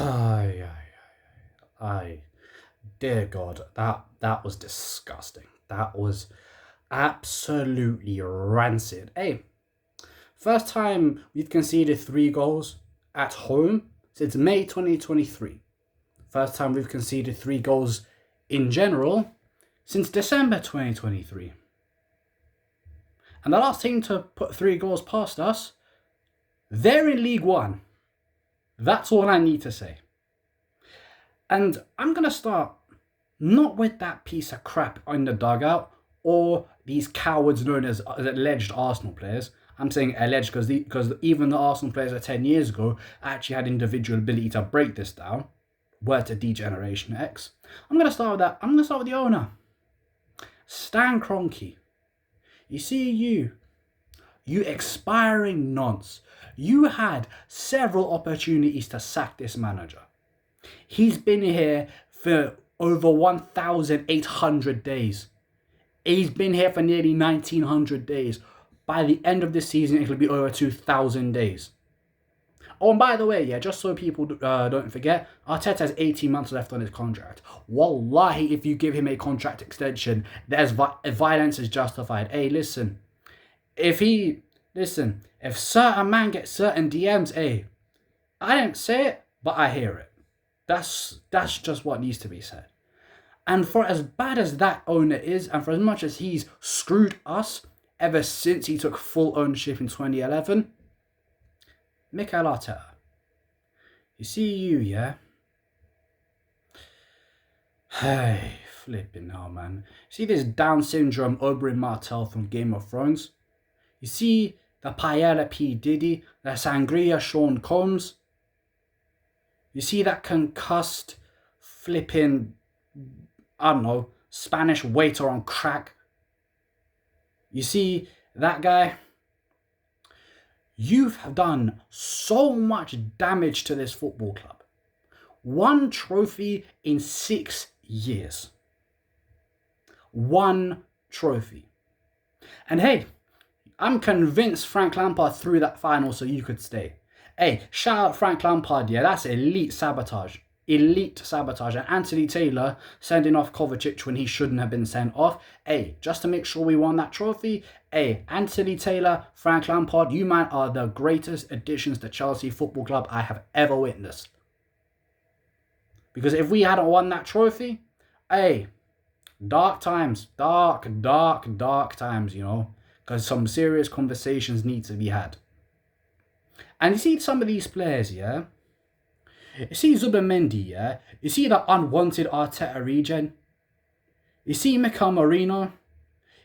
Ay, ay, dear God, that was disgusting. That was absolutely rancid. Hey, first time we've conceded 3 goals at home since May 2023. First time we've conceded 3 goals in general since December 2023. And the last team to put 3 goals past us, they're in League One. That's all I need to say. And I'm going to start not with that piece of crap in the dugout or these cowards known as alleged Arsenal players. I'm saying alleged because even the Arsenal players of 10 years ago actually had individual ability to break this down. Word to Degeneration X. I'm going to start with that. I'm going to start with the owner. Stan Kroenke. You see you expiring nonce. You had several opportunities to sack this manager. He's been here for over 1,800 days. He's been here for nearly 1,900 days. By the end of this season, it'll be over 2,000 days. Oh, and by the way, yeah, just so people don't forget, Arteta has 18 months left on his contract. Wallahi, if you give him a contract extension, there's violence is justified. Hey, listen, if certain man gets certain DMs, hey, I didn't say it, but I hear it. That's just what needs to be said. And for as bad as that owner is, and for as much as he's screwed us ever since he took full ownership in 2011, Mikel Arteta, you see yeah? Hey, flipping hell, man. See this Down syndrome Oberyn Martell from Game of Thrones? You see the Paella P. Diddy, the Sangria Sean Combs? You see that concussed, flipping, I don't know, Spanish waiter on crack? You see that guy? You've done so much damage to this football club. 1 trophy in 6 years. 1 trophy. And hey, I'm convinced Frank Lampard threw that final so you could stay. Hey, shout out Frank Lampard, yeah, that's elite sabotage. Elite sabotage. And Anthony Taylor sending off Kovacic when he shouldn't have been sent off. Hey, just to make sure we won that trophy. Hey, Anthony Taylor, Frank Lampard, you man are the greatest additions to Chelsea Football Club I have ever witnessed. Because if we hadn't won that trophy, hey, dark times, dark times, you know. Because some serious conversations need to be had. And you see some of these players, yeah? You see Zubimendi, yeah? You see the unwanted Arteta regen? You see Mikel Merino?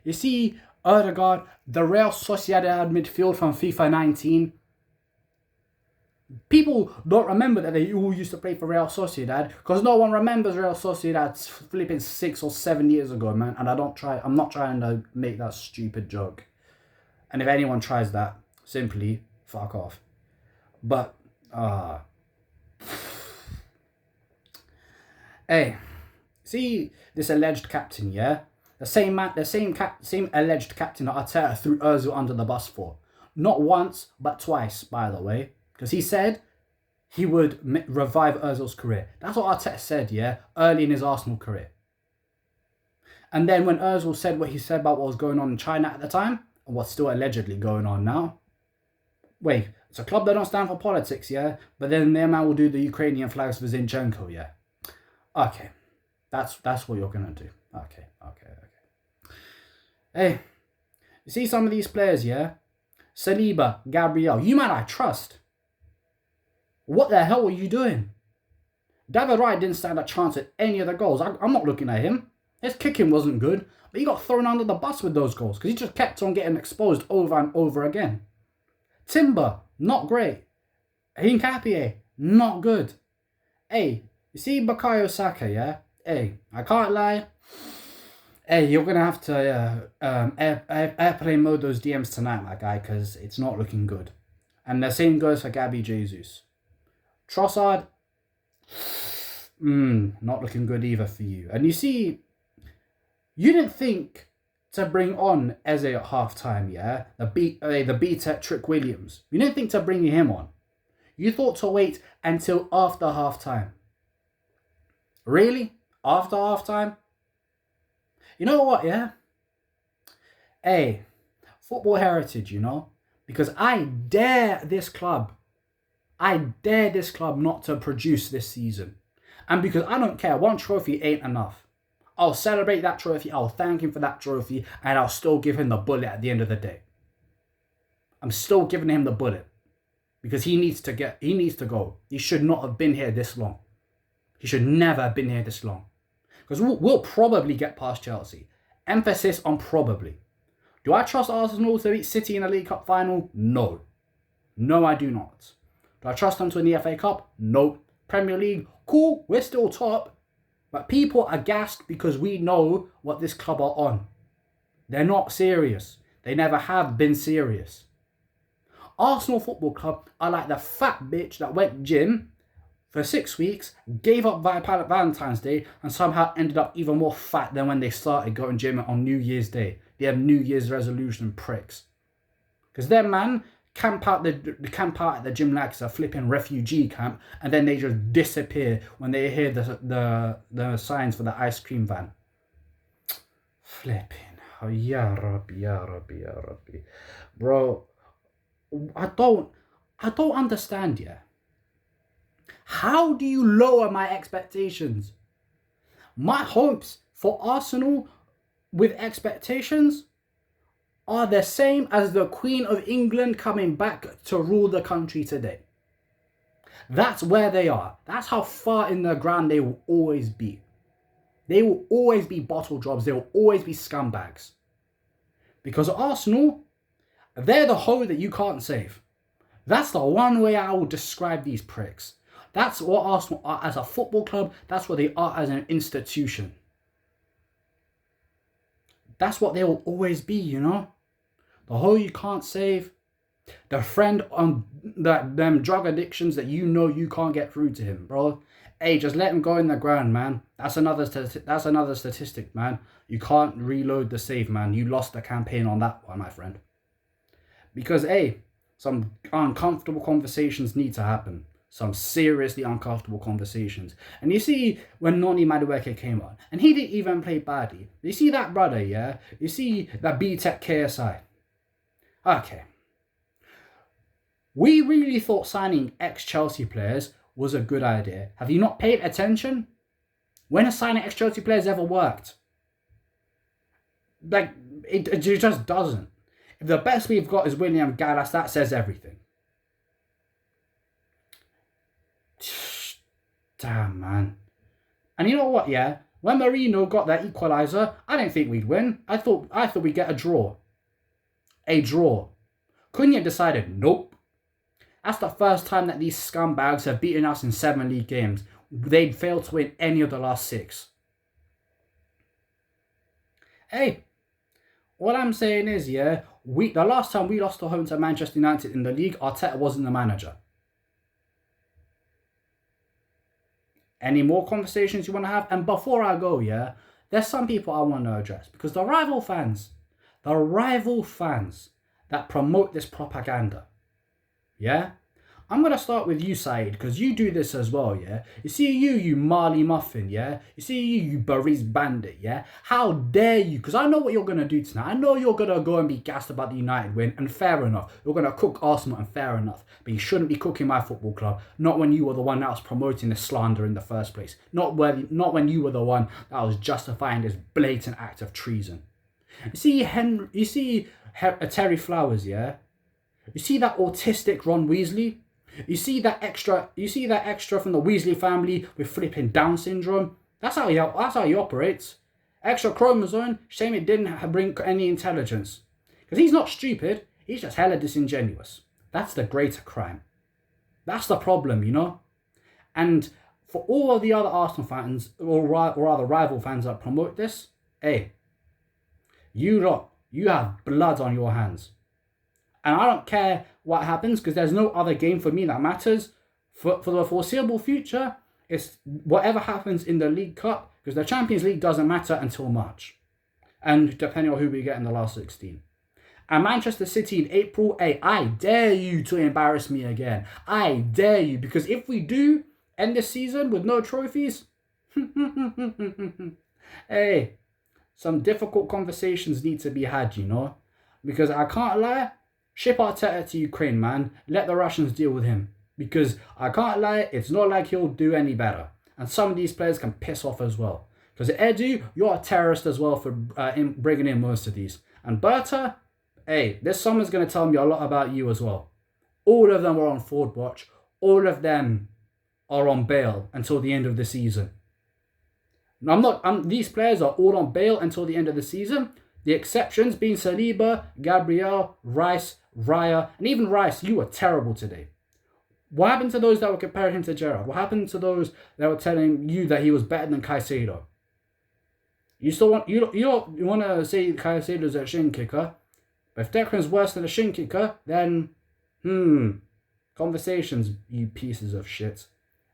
You see Erdegaard, the Real Sociedad midfield from FIFA 19? People don't remember that they all used to play for Real Sociedad because no one remembers Real Sociedad flipping 6 or 7 years ago, man. And I'm not trying to make that stupid joke. And if anyone tries that, simply fuck off. But, hey, see this alleged captain, yeah? The same alleged captain that Arteta threw Ozil under the bus for. Not once, but twice, by the way. Because he said he would revive Ozil's career. That's what Arteta said, yeah? Early in his Arsenal career. And then when Ozil said what he said about what was going on in China at the time, and what's still allegedly going on now. Wait, it's a club that don't stand for politics, yeah? But then their man will do the Ukrainian flags for Zinchenko, yeah? Okay. That's what you're going to do. Okay. Hey, you see some of these players, yeah? Saliba, Gabriel, you man I trust. What the hell were you doing? David Wright didn't stand a chance at any of the goals. I'm not looking at him. His kicking wasn't good, but he got thrown under the bus with those goals because he just kept on getting exposed over and over again. Timber, not great. Hincapié, not good. Hey, you see Bukayo Saka, yeah? Hey, I can't lie. Hey, you're going to have to airplane mode those DMs tonight, my guy, because it's not looking good. And the same goes for Gabby Jesus. Trossard, not looking good either for you. And you see, you didn't think to bring on Eze at halftime, yeah? The B-Tech Trick Williams. You didn't think to bring him on. You thought to wait until after half time. Really? After half time? You know what, yeah? Hey, football heritage, you know? Because I dare this club not to produce this season. And because I don't care, one trophy ain't enough. I'll celebrate that trophy, I'll thank him for that trophy, and I'll still give him the bullet at the end of the day. I'm still giving him the bullet. Because he needs to go. He should not have been here this long. He should never have been here this long. Because we'll probably get past Chelsea. Emphasis on probably. Do I trust Arsenal to beat City in a League Cup final? No. No, I do not. Do I trust them to win the FA Cup? No. Premier League? Cool, we're still top. But people are gassed because we know what this club are on. They're not serious. They never have been serious. Arsenal Football Club are like the fat bitch that went gym for 6 weeks, gave up Valentine's Day, and somehow ended up even more fat than when they started going gym on New Year's Day. They have New Year's resolution pricks. Because them, man, camp out at the gym like it's a flipping refugee camp, and then they just disappear when they hear the signs for the ice cream van. Flipping. Oh, ya Rabbi, ya Rabbi, ya Rabbi. Bro, I don't understand, yeah. How do you lower my expectations? My hopes for Arsenal with expectations are the same as the Queen of England coming back to rule the country today. That's where they are. That's how far in the ground they will always be. They will always be bottle jobs. They will always be scumbags. Because Arsenal, they're the hoe that you can't save. That's the one way I will describe these pricks. That's what Arsenal are as a football club. That's what they are as an institution. That's what they will always be, you know? The hoe you can't save. The friend on them drug addictions that you know you can't get through to him, bro. Hey, just let him go in the ground, man. That's another statistic, man. You can't reload the save, man. You lost the campaign on that one, my friend. Because, hey, some uncomfortable conversations need to happen. Some seriously uncomfortable conversations. And you see, when Noni Madueke came on, and he didn't even play badly. You see that brother, yeah? You see that B-Tech KSI. Okay. We really thought signing ex-Chelsea players was a good idea. Have you not paid attention? When has signing ex-Chelsea players ever worked? Like, it just doesn't. If the best we've got is William Gallas, that says everything. Damn, man. And you know what, yeah? When Marino got that equaliser, I didn't think we'd win. I thought we'd get a draw. A draw. Cunha decided, nope. That's the first time that these scumbags have beaten us in 7 league games. They'd failed to win any of the last 6. Hey, what I'm saying is, yeah, the last time we lost at home to Manchester United in the league, Arteta wasn't the manager. Any more conversations you want to have? And before I go, yeah, there's some people I want to address. Because the rival fans that promote this propaganda, yeah? I'm going to start with you, Saeed, because you do this as well, yeah? You see you Marley Muffin, yeah? You see you Burries Bandit, yeah? How dare you? Because I know what you're going to do tonight. I know you're going to go and be gassed about the United win, and fair enough. You're going to cook Arsenal, and fair enough. But you shouldn't be cooking my football club. Not when you were the one that was promoting this slander in the first place. Not when you were the one that was justifying this blatant act of treason. You see Terry Flowers, yeah? You see that autistic Ron Weasley? You see that extra from the Weasley family with flipping Down syndrome? That's how he operates. Extra chromosome, shame it didn't bring any intelligence. Because he's not stupid, he's just hella disingenuous. That's the greater crime. That's the problem, you know? And for all of the other Arsenal fans, or rather rival fans that promote this, hey, you have blood on your hands. And I don't care what happens because there's no other game for me that matters. For the foreseeable future, it's whatever happens in the League Cup because the Champions League doesn't matter until March. And depending on who we get in the last 16. And Manchester City in April, hey, I dare you to embarrass me again. I dare you. Because if we do end the season with no trophies, hey, some difficult conversations need to be had, you know? Because I can't lie, ship Arteta to Ukraine, man. Let the Russians deal with him. Because I can't lie, it's not like he'll do any better. And some of these players can piss off as well. Because Edu, you're a terrorist as well for bringing in most of these. And Berta, hey, this summer's going to tell me a lot about you as well. All of them are on forward watch. All of them are on bail until the end of the season. These players are all on bail until the end of the season. The exceptions being Saliba, Gabriel, Rice, Raya, and even Rice, you were terrible today. What happened to those that were comparing him to Gerrard? What happened to those that were telling you that he was better than Caicedo? You still want to say Caicedo's a shin kicker, but if Declan's worse than a shin kicker, then conversations, you pieces of shit.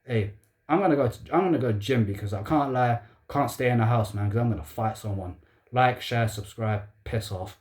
Hey, I'm gonna go gym because I can't lie, can't stay in the house, man, because I'm gonna fight someone. Like, share, subscribe, piss off.